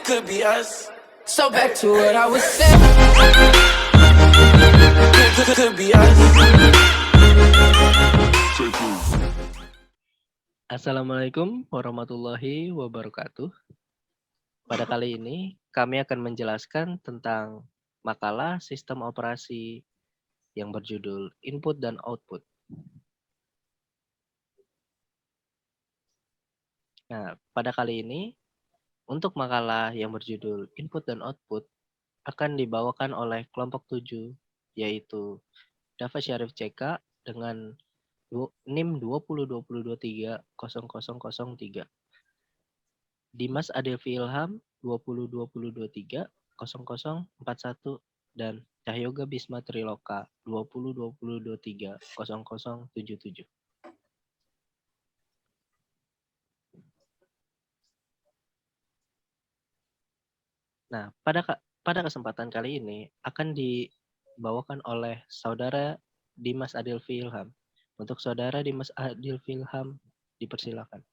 could be us. So back to what I was saying. Could be us. Assalamualaikum warahmatullahi wabarakatuh. Pada kali ini kami akan menjelaskan tentang makalah sistem operasi yang berjudul Input dan Output. Nah, pada kali ini untuk makalah yang berjudul Input dan Output akan dibawakan oleh kelompok 7, yaitu Dava Syarif CK dengan NIM 202022300003. Dimas Adevi Ilham 2020230041 dan Cahyoga Bisma Triloka 2020230077. Nah, pada kesempatan kali ini akan dibawakan oleh Saudara Dimas Adevi Ilham. Untuk Saudara Dimas Adevi Ilham, dipersilakan.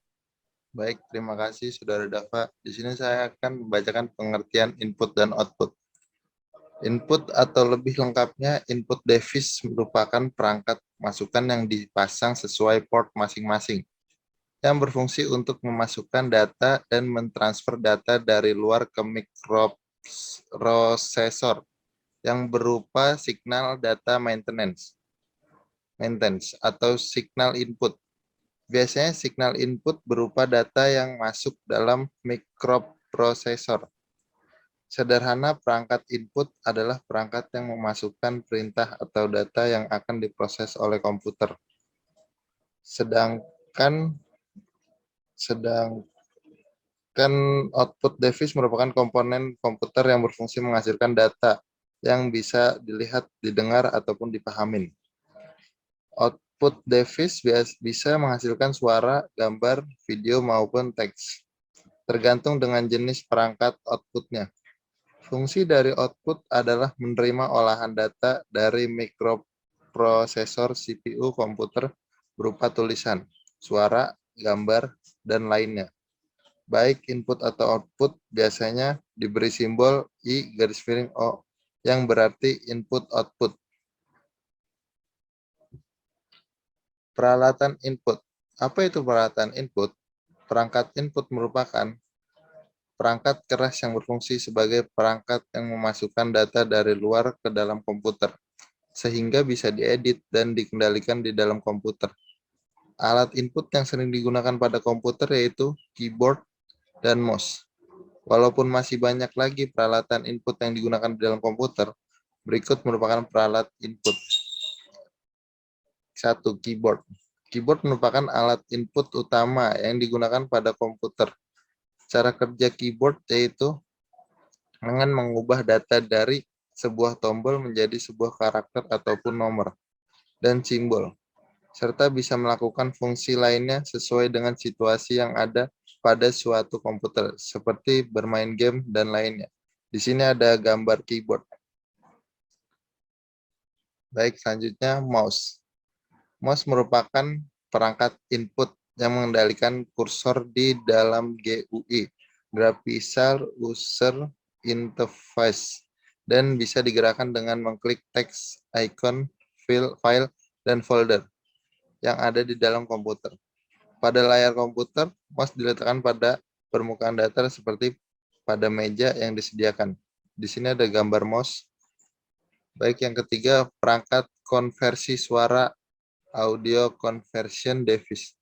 Baik, terima kasih Saudara Dava. Di sini saya akan membacakan pengertian input dan output. Input atau lebih lengkapnya input device merupakan perangkat masukan yang dipasang sesuai port masing-masing yang berfungsi untuk memasukkan data dan mentransfer data dari luar ke mikroprosesor yang berupa signal data maintenance atau signal input. Biasanya signal input berupa data yang masuk dalam mikroprosesor. Sederhana, perangkat input adalah perangkat yang memasukkan perintah atau data yang akan diproses oleh komputer. Sedangkan output device merupakan komponen komputer yang berfungsi menghasilkan data yang bisa dilihat, didengar, ataupun dipahamin. Output device bisa menghasilkan suara, gambar, video, maupun teks, tergantung dengan jenis perangkat outputnya. Fungsi dari output adalah menerima olahan data dari mikroprosesor CPU komputer berupa tulisan, suara, gambar, dan lainnya. Baik input atau output biasanya diberi simbol I_O yang berarti input-output. Peralatan input. Apa itu peralatan input? Perangkat input merupakan perangkat keras yang berfungsi sebagai perangkat yang memasukkan data dari luar ke dalam komputer, sehingga bisa diedit dan dikendalikan di dalam komputer. Alat input yang sering digunakan pada komputer yaitu keyboard dan mouse. Walaupun masih banyak lagi peralatan input yang digunakan di dalam komputer, berikut merupakan peralat input. 1. Keyboard. Keyboard merupakan alat input utama yang digunakan pada komputer. Cara kerja keyboard yaitu dengan mengubah data dari sebuah tombol menjadi sebuah karakter ataupun nomor dan simbol, serta bisa melakukan fungsi lainnya sesuai dengan situasi yang ada pada suatu komputer, seperti bermain game dan lainnya. Di sini ada gambar keyboard. Baik, selanjutnya mouse. Mouse merupakan perangkat input yang mengendalikan kursor di dalam GUI, Graphical User Interface, dan bisa digerakkan dengan mengklik teks, icon, file, dan folder yang ada di dalam komputer. Pada layar komputer, mouse diletakkan pada permukaan datar seperti pada meja yang disediakan. Di sini ada gambar mouse. Baik, yang ketiga, perangkat konversi suara audio conversion device.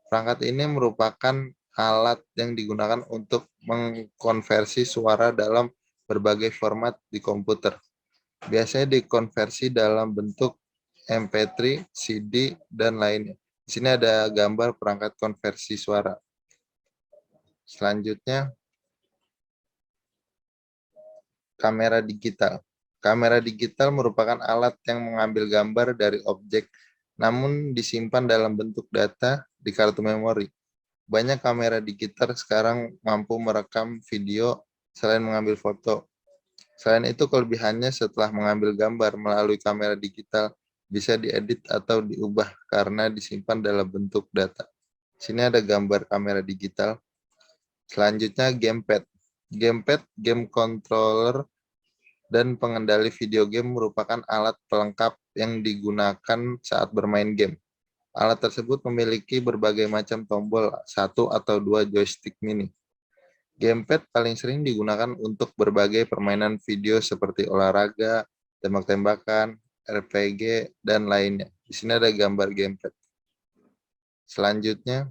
Perangkat ini merupakan alat yang digunakan untuk mengkonversi suara dalam berbagai format di komputer. Biasanya dikonversi dalam bentuk MP3, CD, dan lainnya. Di sini ada gambar perangkat konversi suara. Selanjutnya, kamera digital. Kamera digital merupakan alat yang mengambil gambar dari objek, namun disimpan dalam bentuk data di kartu memori. Banyak kamera digital sekarang mampu merekam video selain mengambil foto. Selain itu, kelebihannya setelah mengambil gambar melalui kamera digital bisa diedit atau diubah karena disimpan dalam bentuk data. Sini ada gambar kamera digital. Selanjutnya, gamepad. Gamepad, game controller, dan pengendali video game merupakan alat pelengkap yang digunakan saat bermain game. Alat tersebut memiliki berbagai macam tombol, 1 atau 2 joystick mini. Gamepad paling sering digunakan untuk berbagai permainan video seperti olahraga, tembak-tembakan, RPG, dan lainnya. Di sini ada gambar gamepad. Selanjutnya,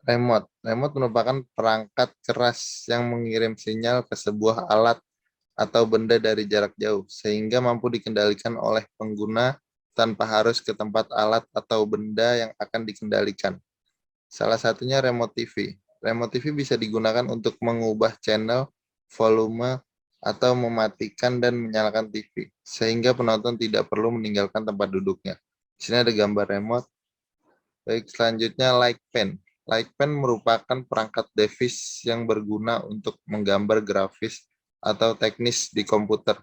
remote. Remote merupakan perangkat keras yang mengirim sinyal ke sebuah alat atau benda dari jarak jauh, sehingga mampu dikendalikan oleh pengguna tanpa harus ke tempat alat atau benda yang akan dikendalikan. Salah satunya remote TV. Remote TV bisa digunakan untuk mengubah channel, volume, atau mematikan dan menyalakan TV, sehingga penonton tidak perlu meninggalkan tempat duduknya. Di sini ada gambar remote. Baik, selanjutnya light pen. Light pen merupakan perangkat device yang berguna untuk menggambar grafis atau teknis di komputer.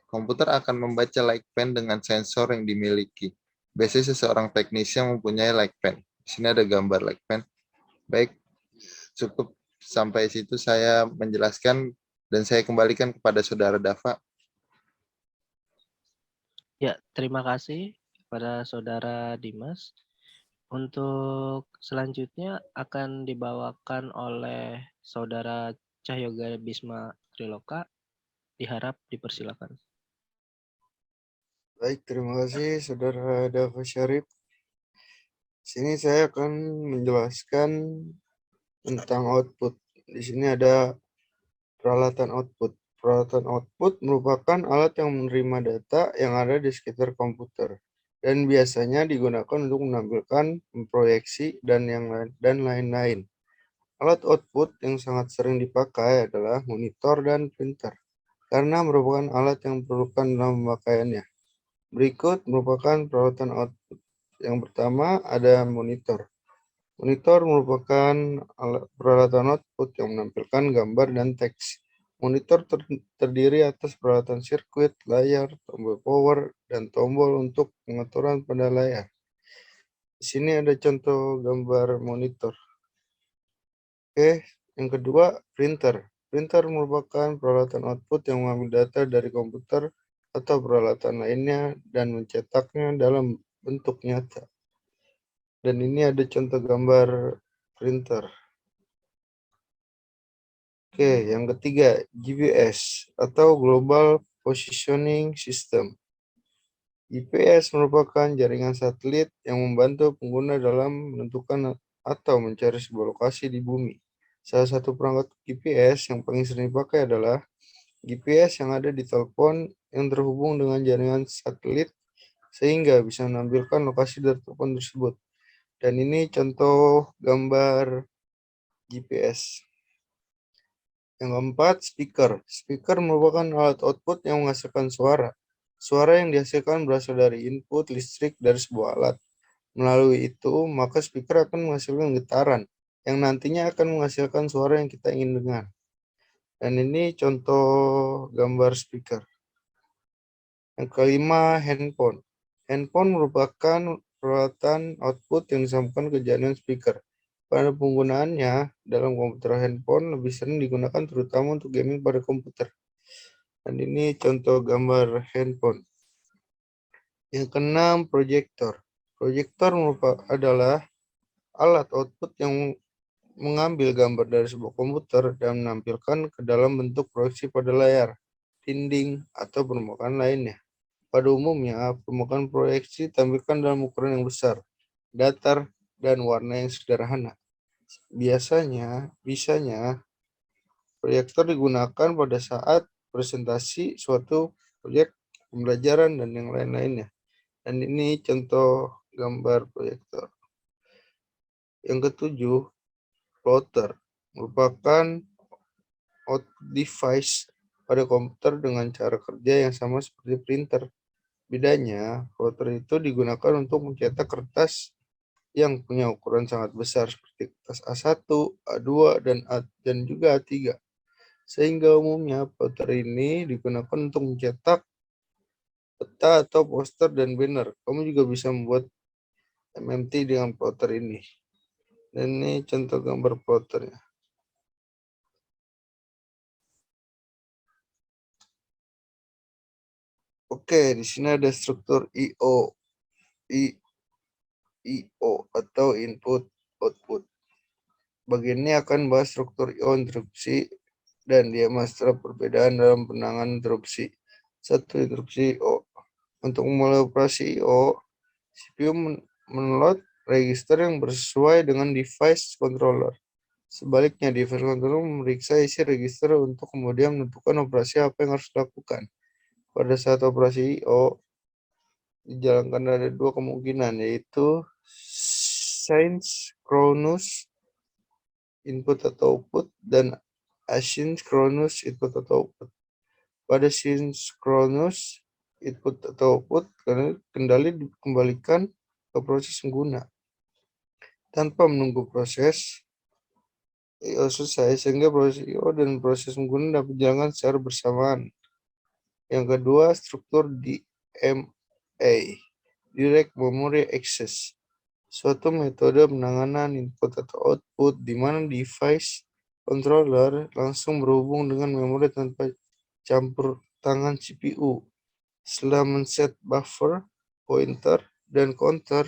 Komputer akan membaca light pen dengan sensor yang dimiliki. Biasanya seseorang teknisi yang mempunyai light pen. Di sini ada gambar light pen. Baik, cukup sampai situ saya menjelaskan dan saya kembalikan kepada Saudara Dava. Ya, terima kasih kepada Saudara Dimas. Untuk selanjutnya akan dibawakan oleh Saudara Cahyoga Bisma Triloka. Diharap dipersilakan. Baik, terima kasih Saudara Dava Syarif. Sini saya akan menjelaskan tentang output. Di sini ada peralatan output. Peralatan output merupakan alat yang menerima data yang ada di sekitar komputer dan biasanya digunakan untuk menampilkan, memproyeksi, dan lain-lain. Alat output yang sangat sering dipakai adalah monitor dan printer karena merupakan alat yang diperlukan dalam pemakaiannya. Berikut merupakan peralatan output. Yang pertama ada monitor. Monitor merupakan peralatan output yang menampilkan gambar dan teks. Monitor terdiri atas peralatan sirkuit, layar, tombol power, dan tombol untuk pengaturan pada layar. Di sini ada contoh gambar monitor. Oke, yang kedua printer. Printer merupakan peralatan output yang mengambil data dari komputer atau peralatan lainnya dan mencetaknya dalam bentuk nyata. Dan ini ada contoh gambar printer. Oke, yang ketiga, GPS atau Global Positioning System. GPS merupakan jaringan satelit yang membantu pengguna dalam menentukan atau mencari sebuah lokasi di bumi. Salah satu perangkat GPS yang paling sering dipakai adalah GPS yang ada di telepon yang terhubung dengan jaringan satelit sehingga bisa menampilkan lokasi dari telepon tersebut. Dan ini contoh gambar GPS. Yang keempat, speaker. Speaker merupakan alat output yang menghasilkan suara. Suara yang dihasilkan berasal dari input listrik dari sebuah alat. Melalui itu, maka speaker akan menghasilkan getaran yang nantinya akan menghasilkan suara yang kita ingin dengar. Dan ini contoh gambar speaker. Yang kelima, handphone. Handphone merupakan peralatan output yang disambungkan ke jaringan speaker. Pada penggunaannya, dalam komputer handphone lebih sering digunakan terutama untuk gaming pada komputer. Dan ini contoh gambar handphone. Yang keenam, proyektor. Proyektor adalah alat output yang mengambil gambar dari sebuah komputer dan menampilkan ke dalam bentuk proyeksi pada layar, dinding, atau permukaan lainnya. Pada umumnya, permukaan proyeksi ditampilkan dalam ukuran yang besar, datar, dan warna yang sederhana. Bisanya, proyektor digunakan pada saat presentasi suatu proyek pembelajaran dan yang lain-lainnya. Dan ini contoh gambar proyektor. Yang ketujuh, plotter merupakan device pada komputer dengan cara kerja yang sama seperti printer. Bedanya, plotter itu digunakan untuk mencetak kertas yang punya ukuran sangat besar seperti kertas A1, A2, dan juga A3. Sehingga umumnya plotter ini digunakan untuk mencetak peta atau poster dan banner. Kamu juga bisa membuat MMT dengan plotter ini. Dan ini contoh gambar ploternya. Oke, di sini ada struktur IO atau input output. Bagian ini akan bahas struktur IO interupsi dan diameter perbedaan dalam penanganan interupsi. 1. Interupsi IO. Untuk memulai operasi IO, CPU menload register yang sesuai dengan device controller. Sebaliknya, device controller memeriksa isi register untuk kemudian menentukan operasi apa yang harus dilakukan. Pada saat operasi IO dijalankan ada dua kemungkinan, yaitu synchronous input atau output dan asynchronous input atau output. Pada synchronous input atau output, kendali dikembalikan ke proses pengguna tanpa menunggu proses IO selesai, sehingga proses IO dan proses pengguna dapat dijalankan secara bersamaan. Yang kedua, struktur DMA, Direct Memory Access, suatu metode penanganan input atau output di mana device controller langsung berhubung dengan memori tanpa campur tangan CPU. Setelah men-set buffer, pointer, dan counter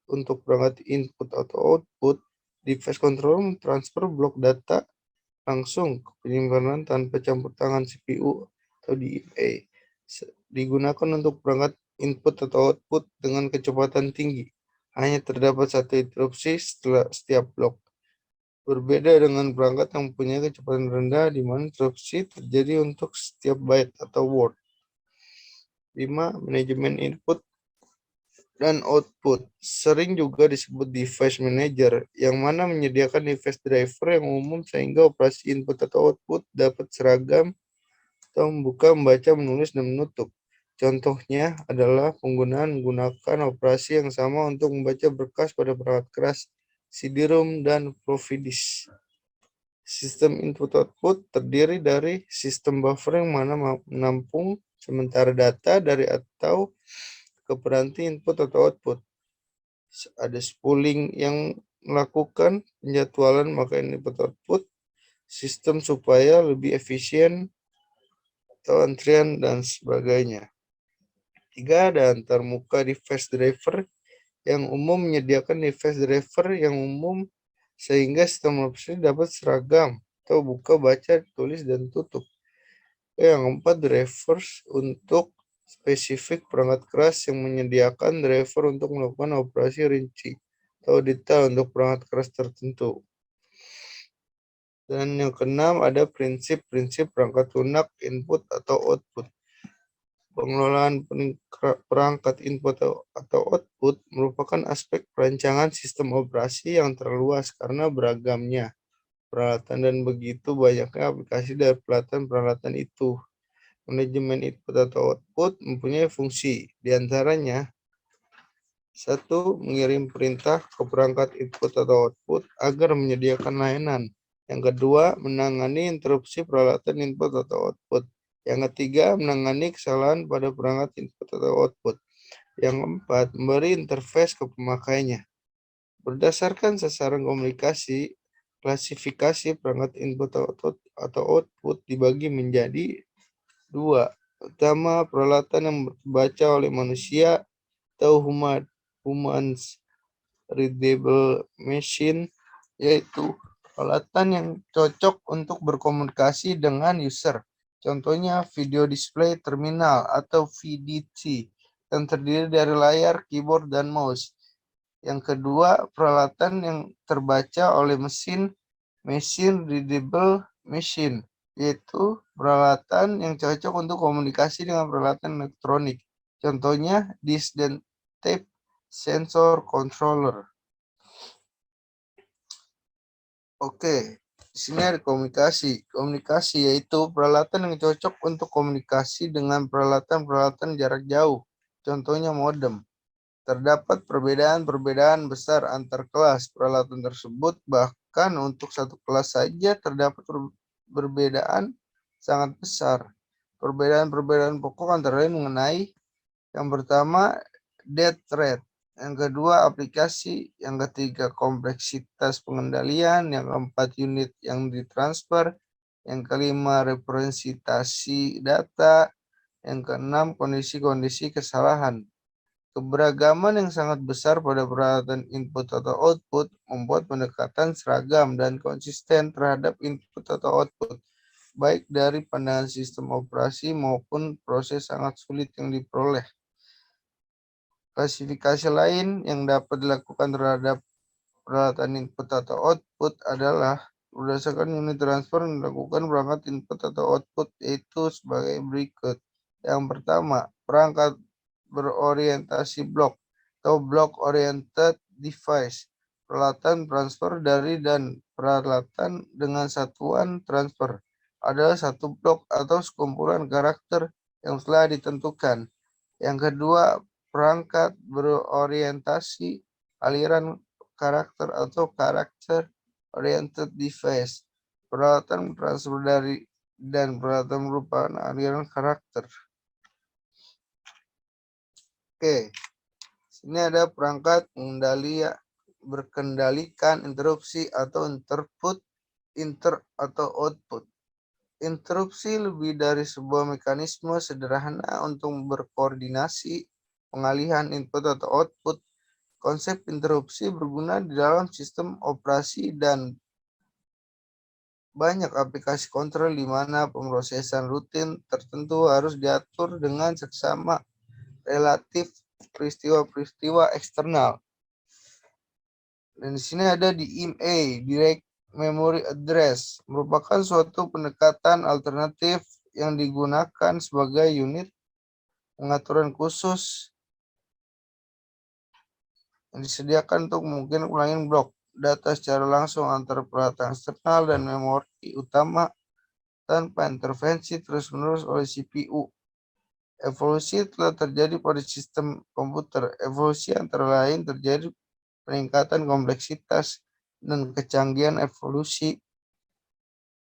untuk perangkat input atau output, device controller mentransfer blok data langsung ke penyimpanan tanpa campur tangan CPU atau DMA. Digunakan untuk perangkat input atau output dengan kecepatan tinggi. Hanya terdapat satu interupsi setelah setiap blok. Berbeda dengan perangkat yang mempunyai kecepatan rendah di mana interupsi terjadi untuk setiap byte atau word. 5. Manajemen input dan output. Sering juga disebut device manager, yang mana menyediakan device driver yang umum sehingga operasi input atau output dapat seragam atau membuka, membaca, menulis, dan menutup. Contohnya adalah penggunaan menggunakan operasi yang sama untuk membaca berkas pada perangkat keras CD-ROM dan floppy disk. Sistem input-output terdiri dari sistem buffer yang mana menampung sementara data dari atau ke peranti input atau output. Ada spooling yang melakukan penjadwalan maka input output sistem supaya lebih efisien atau antrian dan sebagainya. 3. Ada antarmuka device driver yang umum menyediakan device driver yang umum sehingga sistem operasi dapat seragam atau buka, baca, tulis, dan tutup. Yang 4. Drivers untuk spesifik perangkat keras yang menyediakan driver untuk melakukan operasi rinci atau detail untuk perangkat keras tertentu. Dan yang keenam ada prinsip-prinsip perangkat lunak input atau output. Pengelolaan perangkat input atau output merupakan aspek perancangan sistem operasi yang terluas karena beragamnya peralatan dan begitu banyaknya aplikasi dari peralatan-peralatan itu. Manajemen input atau output mempunyai fungsi, diantaranya 1. Mengirim perintah ke perangkat input atau output agar menyediakan layanan. Yang kedua, menangani interupsi peralatan input atau output. Yang ketiga, menangani kesalahan pada perangkat input atau output. Yang keempat, memberi interface ke pemakainya. Berdasarkan sasaran komunikasi, klasifikasi perangkat input atau output dibagi menjadi 2. Pertama, peralatan yang terbaca oleh manusia atau humans readable machine, yaitu peralatan yang cocok untuk berkomunikasi dengan user. Contohnya video display terminal atau VDC yang terdiri dari layar, keyboard, dan mouse. Yang kedua, peralatan yang terbaca oleh mesin readable machine, yaitu peralatan yang cocok untuk komunikasi dengan peralatan elektronik. Contohnya disk dan tape sensor controller. Oke, di sini ada komunikasi. Komunikasi yaitu peralatan yang cocok untuk komunikasi dengan peralatan-peralatan jarak jauh. Contohnya modem. Terdapat perbedaan-perbedaan besar antar kelas peralatan tersebut, bahkan untuk satu kelas saja terdapat perbedaan sangat besar. Perbedaan-perbedaan pokok antara lain mengenai yang pertama, date rate. Yang kedua, aplikasi. Yang ketiga, kompleksitas pengendalian. Yang keempat, unit yang ditransfer. Yang kelima, representasi data. Yang keenam, kondisi-kondisi kesalahan. Keberagaman yang sangat besar pada peralatan input atau output membuat pendekatan seragam dan konsisten terhadap input atau output, baik dari pandangan sistem operasi maupun proses sangat sulit yang diperoleh. Klasifikasi lain yang dapat dilakukan terhadap peralatan input atau output adalah berdasarkan unit transfer yang dilakukan perangkat input atau output, yaitu sebagai berikut. Yang pertama, perangkat berorientasi blok atau block oriented device. Peralatan transfer dari dan peralatan dengan satuan transfer adalah satu blok atau sekumpulan karakter yang telah ditentukan. Yang kedua, perangkat berorientasi aliran karakter atau karakter oriented device. Peralatan transfer dari dan peralatan merupakan aliran karakter. Oke, sini ada perangkat berkendalikan interupsi atau interput, inter atau output. Interupsi lebih dari sebuah mekanisme sederhana untuk berkoordinasi pengalihan input atau output. Konsep interupsi berguna di dalam sistem operasi dan banyak aplikasi kontrol di mana pemrosesan rutin tertentu harus diatur dengan seksama relatif peristiwa-peristiwa eksternal. Dan di sini ada di IMA, Direct Memory Address, merupakan suatu pendekatan alternatif yang digunakan sebagai unit pengaturan khusus yang disediakan untuk memungkinkan ulangan blok data secara langsung antara peralatan eksternal dan memori utama tanpa intervensi terus-menerus oleh CPU. Evolusi telah terjadi pada sistem komputer. Evolusi antara lain terjadi peningkatan kompleksitas dan kecanggihan evolusi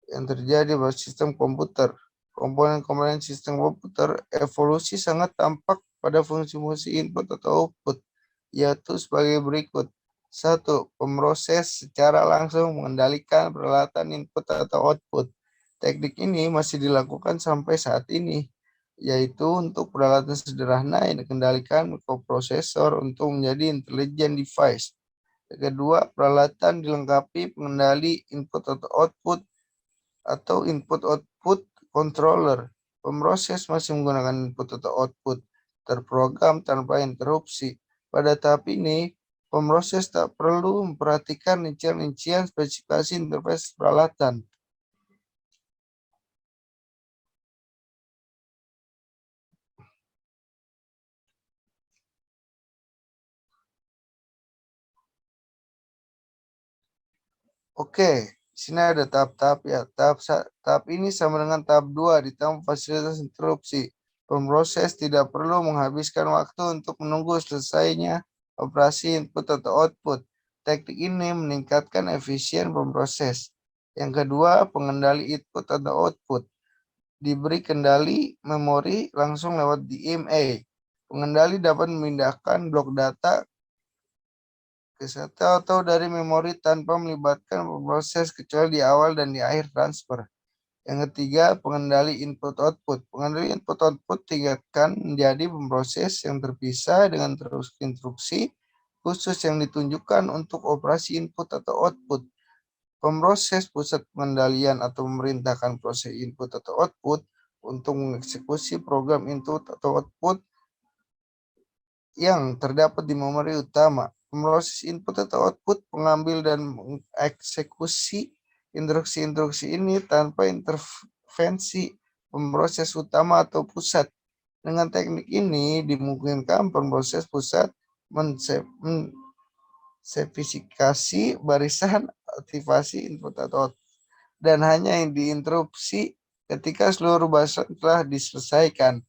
yang terjadi pada sistem komputer. Komponen-komponen sistem komputer evolusi sangat tampak pada fungsi-fungsi input atau output, yaitu sebagai berikut. 1. Pemroses secara langsung mengendalikan peralatan input atau output. Teknik ini masih dilakukan sampai saat ini, yaitu untuk peralatan sederhana yang dikendalikan mikroprosesor untuk menjadi intelligent device. Yang kedua, peralatan dilengkapi pengendali input atau output atau input-output controller. Pemroses masih menggunakan input atau output terprogram tanpa interupsi. Pada tahap ini, pemroses tak perlu memperhatikan rincian-rincian spesifikasi interface peralatan. Oke, sini ada tahap-tahap ya. Tahap ini sama dengan tahap 2 di tahap fasilitas interupsi. Pemroses tidak perlu menghabiskan waktu untuk menunggu selesainya operasi input atau output. Teknik ini meningkatkan efisien pemroses. Yang kedua, pengendali input atau output. Diberi kendali memori langsung lewat DMA. Pengendali dapat memindahkan blok data ke satu atau dari memori tanpa melibatkan proses kecuali di awal dan di akhir transfer. Yang ketiga, pengendali input-output. Pengendali input-output tingkatkan menjadi pemroses yang terpisah dengan terus instruksi khusus yang ditunjukkan untuk operasi input atau output. Pemroses pusat pengendalian atau memerintahkan proses input atau output untuk mengeksekusi program input atau output yang terdapat di memori utama. Pemroses input atau output mengambil dan mengeksekusi instruksi-instruksi ini tanpa intervensi pemroses utama atau pusat. Dengan teknik ini dimungkinkan pemroses pusat mensepesifikasi barisan aktivasi input atau output dan hanya yang diinterupsi ketika seluruh barisan telah diselesaikan.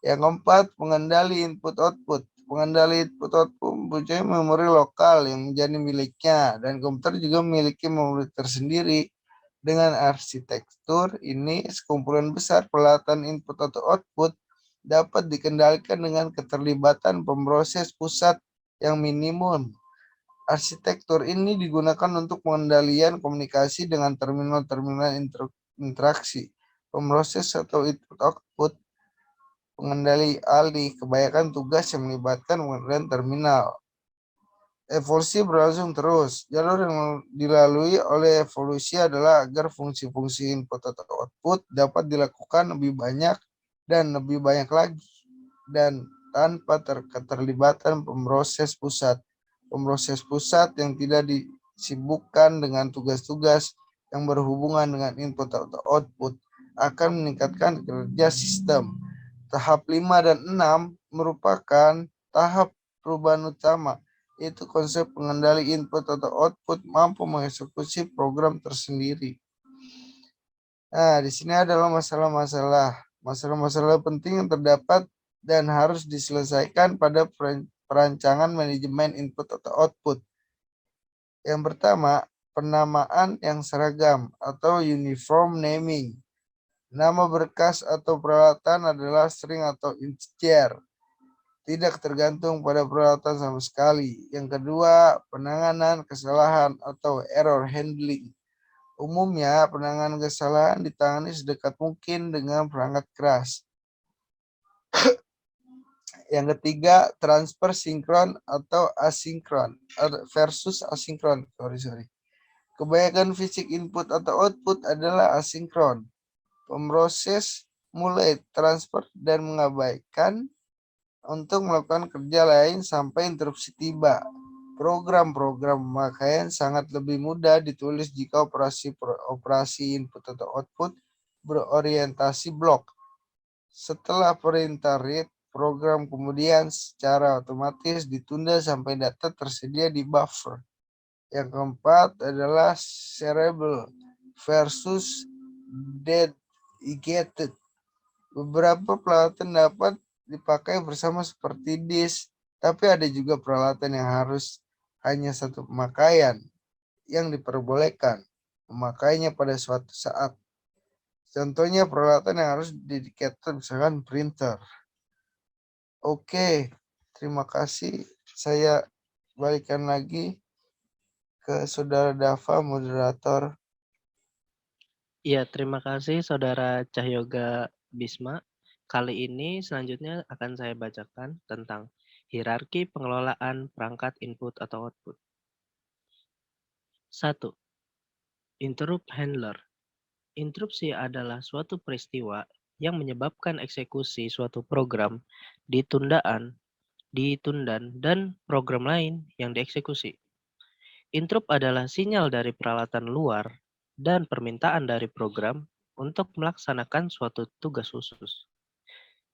Yang keempat, pengendali input-output. Pengendali input-output mempunyai memori lokal yang menjadi miliknya, dan komputer juga memiliki memori tersendiri. Dengan arsitektur ini, sekumpulan besar peralatan input atau output dapat dikendalikan dengan keterlibatan pemroses pusat yang minimum. Arsitektur ini digunakan untuk pengendalian komunikasi dengan terminal-terminal interaksi, pemroses atau input-output, pengendali alih, kebanyakan tugas yang melibatkan pengendalian terminal. Evolusi berlangsung terus. Jalur yang dilalui oleh evolusi adalah agar fungsi-fungsi input atau output dapat dilakukan lebih banyak dan lebih banyak lagi, dan tanpa keterlibatan pemroses pusat. Pemroses pusat yang tidak disibukkan dengan tugas-tugas yang berhubungan dengan input atau output akan meningkatkan kerja sistem. Tahap 5 dan 6 merupakan tahap perubahan utama, yaitu konsep pengendali input atau output mampu mengeksekusi program tersendiri. Nah, di sini adalah masalah-masalah penting yang terdapat dan harus diselesaikan pada perancangan manajemen input atau output. Yang pertama, penamaan yang seragam atau uniform naming. Nama berkas atau peralatan adalah string atau integer, tidak tergantung pada peralatan sama sekali. Yang kedua, penanganan kesalahan atau error handling. Umumnya, penanganan kesalahan ditangani sedekat mungkin dengan perangkat keras. Yang ketiga, transfer sinkron atau asinkron versus asinkron. Kebanyakan fisik input atau output adalah asinkron. Pemroses mulai transfer dan mengabaikan untuk melakukan kerja lain sampai interupsi tiba. Program-program pemakaian sangat lebih mudah ditulis jika operasi input atau output berorientasi blok. Setelah perintah read, program kemudian secara otomatis ditunda sampai data tersedia di buffer. Yang keempat adalah shareable versus dedicated. Beberapa peralatan dapat dipakai bersama seperti disk, tapi ada juga peralatan yang harus hanya satu pemakaian yang diperbolehkan memakainya pada suatu saat. Contohnya peralatan yang harus dedicated, misalkan printer. Oke, terima kasih. Saya balikan lagi ke Saudara Dava, moderator. Iya, terima kasih Saudara Cahyoga Bisma. Kali ini selanjutnya akan saya bacakan tentang hierarki pengelolaan perangkat input atau output. 1. Interrupt handler. Interupsi adalah suatu peristiwa yang menyebabkan eksekusi suatu program ditundaan, dan program lain yang dieksekusi. Interrupt adalah sinyal dari peralatan luar dan permintaan dari program untuk melaksanakan suatu tugas khusus.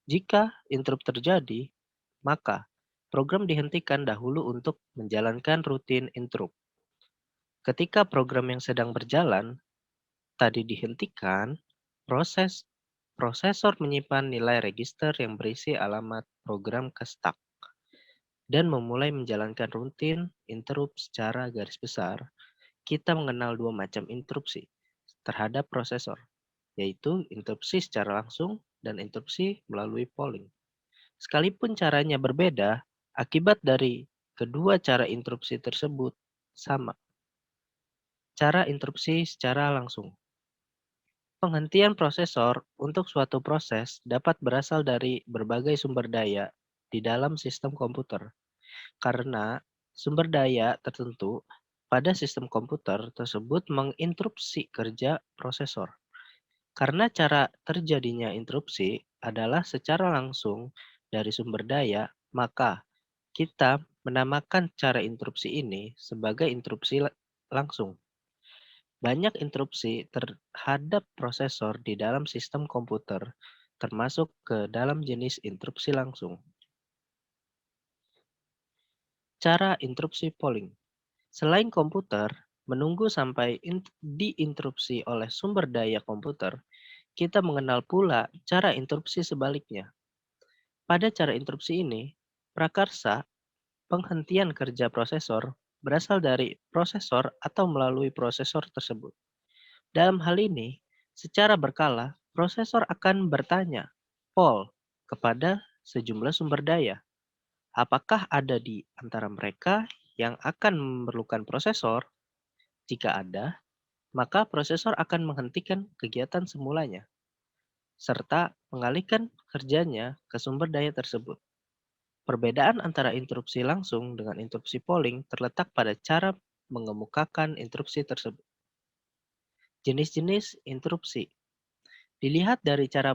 Jika interrupt terjadi, maka program dihentikan dahulu untuk menjalankan rutin interrupt. Ketika program yang sedang berjalan tadi dihentikan, prosesor menyimpan nilai register yang berisi alamat program ke stack dan memulai menjalankan rutin interrupt secara garis besar. Kita mengenal dua macam interupsi terhadap prosesor, yaitu interupsi secara langsung dan interupsi melalui polling. Sekalipun caranya berbeda, akibat dari kedua cara interupsi tersebut sama. Cara interupsi secara langsung. Penghentian prosesor untuk suatu proses dapat berasal dari berbagai sumber daya di dalam sistem komputer. Karena sumber daya tertentu pada sistem komputer tersebut menginterupsi kerja prosesor. Karena cara terjadinya interupsi adalah secara langsung dari sumber daya, maka kita menamakan cara interupsi ini sebagai interupsi langsung. Banyak interupsi terhadap prosesor di dalam sistem komputer, termasuk ke dalam jenis interupsi langsung. Cara interupsi polling. Selain komputer menunggu sampai diinterupsi oleh sumber daya komputer, kita mengenal pula cara interupsi sebaliknya. Pada cara interupsi ini, prakarsa penghentian kerja prosesor berasal dari prosesor atau melalui prosesor tersebut. Dalam hal ini, secara berkala, prosesor akan bertanya, poll, kepada sejumlah sumber daya. Apakah ada di antara mereka yang akan memerlukan prosesor? Jika ada, maka prosesor akan menghentikan kegiatan semulanya, serta mengalihkan kerjanya ke sumber daya tersebut. Perbedaan antara interupsi langsung dengan interupsi polling terletak pada cara mengemukakan interupsi tersebut. Jenis-jenis interupsi. Dilihat dari cara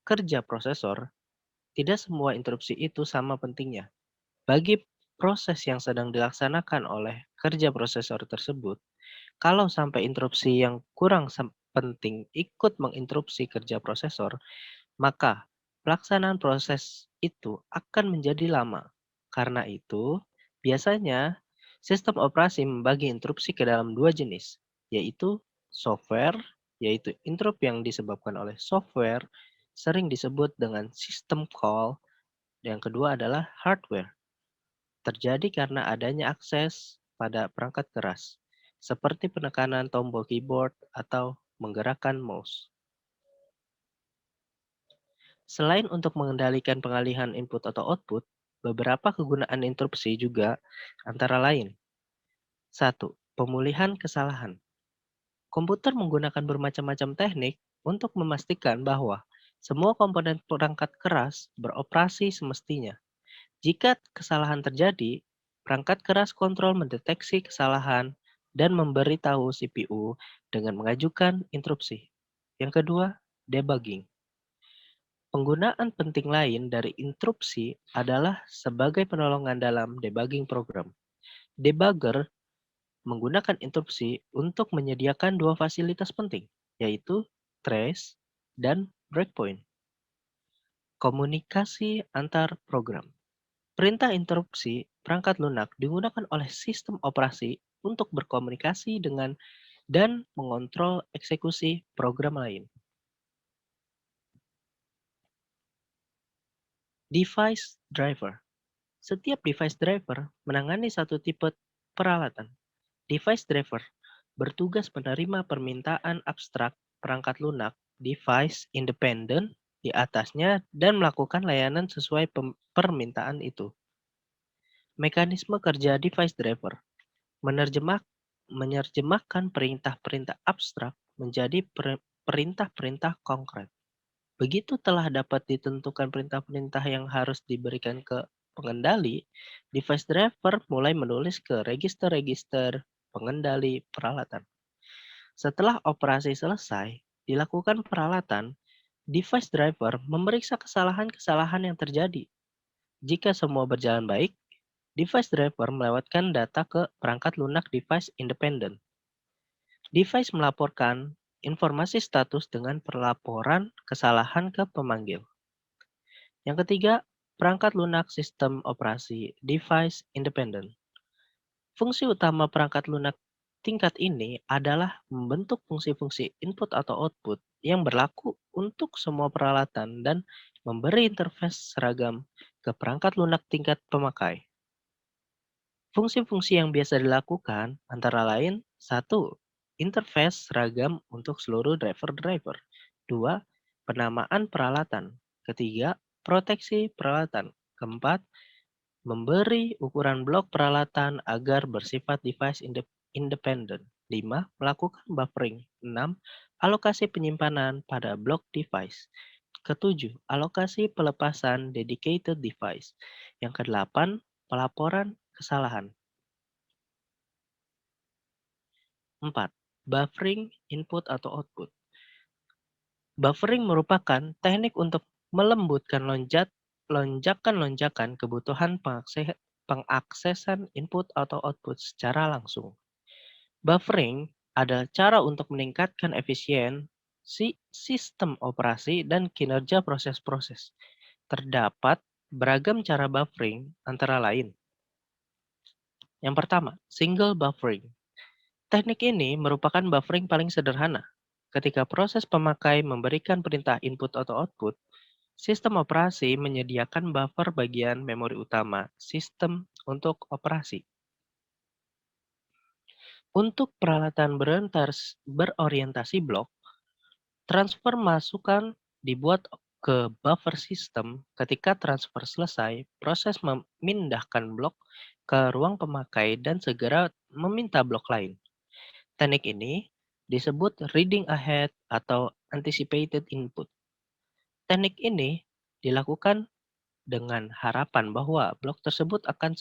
kerja prosesor, tidak semua interupsi itu sama pentingnya. Bagi proses yang sedang dilaksanakan oleh kerja prosesor tersebut, kalau sampai interupsi yang kurang penting ikut menginterupsi kerja prosesor, maka pelaksanaan proses itu akan menjadi lama. Karena itu, biasanya sistem operasi membagi interupsi ke dalam dua jenis, yaitu software, yaitu interrupt yang disebabkan oleh software, sering disebut dengan system call. Yang kedua adalah hardware, terjadi karena adanya akses pada perangkat keras, seperti penekanan tombol keyboard atau menggerakkan mouse. Selain untuk mengendalikan pengalihan input atau output, beberapa kegunaan interupsi juga antara lain. 1. Pemulihan kesalahan. Komputer menggunakan bermacam-macam teknik untuk memastikan bahwa semua komponen perangkat keras beroperasi semestinya. Jika kesalahan terjadi, perangkat keras kontrol mendeteksi kesalahan dan memberitahu CPU dengan mengajukan interupsi. Yang kedua, debugging. Penggunaan penting lain dari interupsi adalah sebagai penolongan dalam debugging program. Debugger menggunakan interupsi untuk menyediakan dua fasilitas penting, yaitu trace dan breakpoint. Komunikasi antar program. Perintah interupsi perangkat lunak digunakan oleh sistem operasi untuk berkomunikasi dengan dan mengontrol eksekusi program lain. Device driver. Setiap device driver menangani satu tipe peralatan. Device driver bertugas menerima permintaan abstrak perangkat lunak device independent di atasnya dan melakukan layanan sesuai permintaan itu. Mekanisme kerja device driver menerjemahkan perintah-perintah abstrak menjadi perintah-perintah konkret. Begitu telah dapat ditentukan perintah-perintah yang harus diberikan ke pengendali, device driver mulai menulis ke register-register pengendali peralatan. Setelah operasi selesai, dilakukan peralatan, device driver memeriksa kesalahan-kesalahan yang terjadi. Jika semua berjalan baik, device driver melewatkan data ke perangkat lunak device independent. Device melaporkan informasi status dengan pelaporan kesalahan ke pemanggil. Yang ketiga, perangkat lunak sistem operasi device independent. Fungsi utama perangkat lunak tingkat ini adalah membentuk fungsi-fungsi input atau output yang berlaku untuk semua peralatan dan memberi interface seragam ke perangkat lunak tingkat pemakai. Fungsi-fungsi yang biasa dilakukan antara lain 1. Interface seragam untuk seluruh driver-driver. 2. Penamaan peralatan. Ketiga, proteksi peralatan. Keempat, memberi ukuran blok peralatan agar bersifat device independent. 5. Melakukan buffering. 6. Alokasi penyimpanan pada blok device. Ketujuh, alokasi pelepasan dedicated device. Yang kedelapan, pelaporan kesalahan. 4. Buffering input atau output. Buffering merupakan teknik untuk melembutkan lonjakan-lonjakan kebutuhan pengaksesan input atau output secara langsung. Buffering adalah cara untuk meningkatkan efisiensi sistem operasi dan kinerja proses-proses. Terdapat beragam cara buffering antara lain. Yang pertama, single buffering. Teknik ini merupakan buffering paling sederhana. Ketika proses pemakai memberikan perintah input atau output, sistem operasi menyediakan buffer bagian memori utama sistem untuk operasi. Untuk peralatan berorientasi blok, transfer masukan dibuat ke buffer system ketika transfer selesai, proses memindahkan blok ke ruang pemakai dan segera meminta blok lain. Teknik ini disebut reading ahead atau anticipated input. Teknik ini dilakukan dengan harapan bahwa blok tersebut akan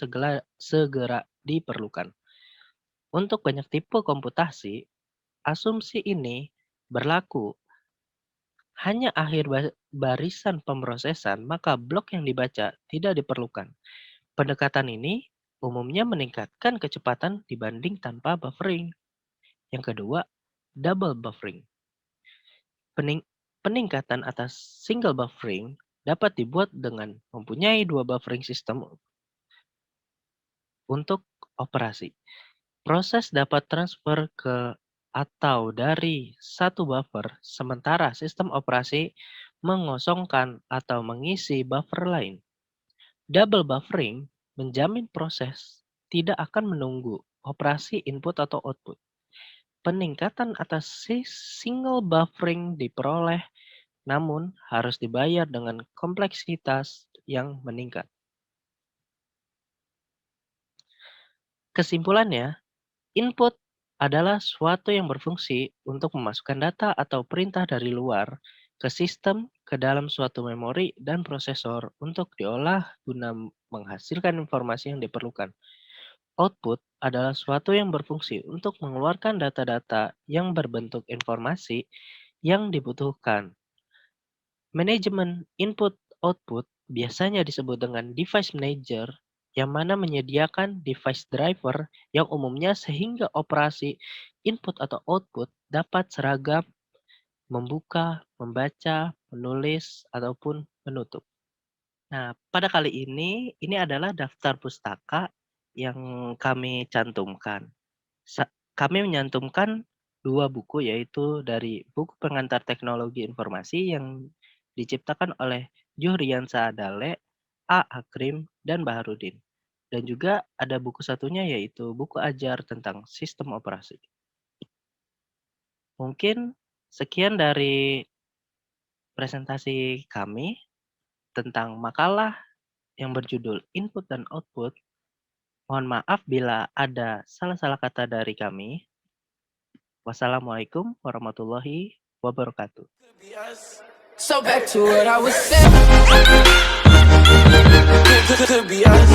segera diperlukan. Untuk banyak tipe komputasi, asumsi ini berlaku. Hanya akhir barisan pemrosesan, maka blok yang dibaca tidak diperlukan. Pendekatan ini umumnya meningkatkan kecepatan dibanding tanpa buffering. Yang kedua, double buffering. Peningkatan atas single buffering dapat dibuat dengan mempunyai dua buffering system untuk operasi. Proses dapat transfer ke atau dari satu buffer, sementara sistem operasi mengosongkan atau mengisi buffer lain. Double buffering menjamin proses tidak akan menunggu operasi input atau output. Peningkatan atas single buffering diperoleh, namun harus dibayar dengan kompleksitas yang meningkat. Kesimpulannya, input adalah suatu yang berfungsi untuk memasukkan data atau perintah dari luar ke sistem ke dalam suatu memori dan prosesor untuk diolah guna menghasilkan informasi yang diperlukan. Output adalah suatu yang berfungsi untuk mengeluarkan data-data yang berbentuk informasi yang dibutuhkan. Manajemen input-output biasanya disebut dengan device manager, yang mana menyediakan device driver yang umumnya sehingga operasi input atau output dapat seragam, membuka, membaca, menulis, ataupun menutup. Nah, pada kali ini adalah daftar pustaka yang kami cantumkan. Kami menyantumkan 2 buku, yaitu dari buku pengantar teknologi informasi yang diciptakan oleh Juhrian Saadale, A. Akrim, dan Baharudin. Dan juga ada buku satunya yaitu buku ajar tentang sistem operasi. Mungkin sekian dari presentasi kami tentang makalah yang berjudul Input dan Output. Mohon maaf bila ada salah-salah kata dari kami. Wassalamualaikum warahmatullahi wabarakatuh. So back to what I was saying. Could be us.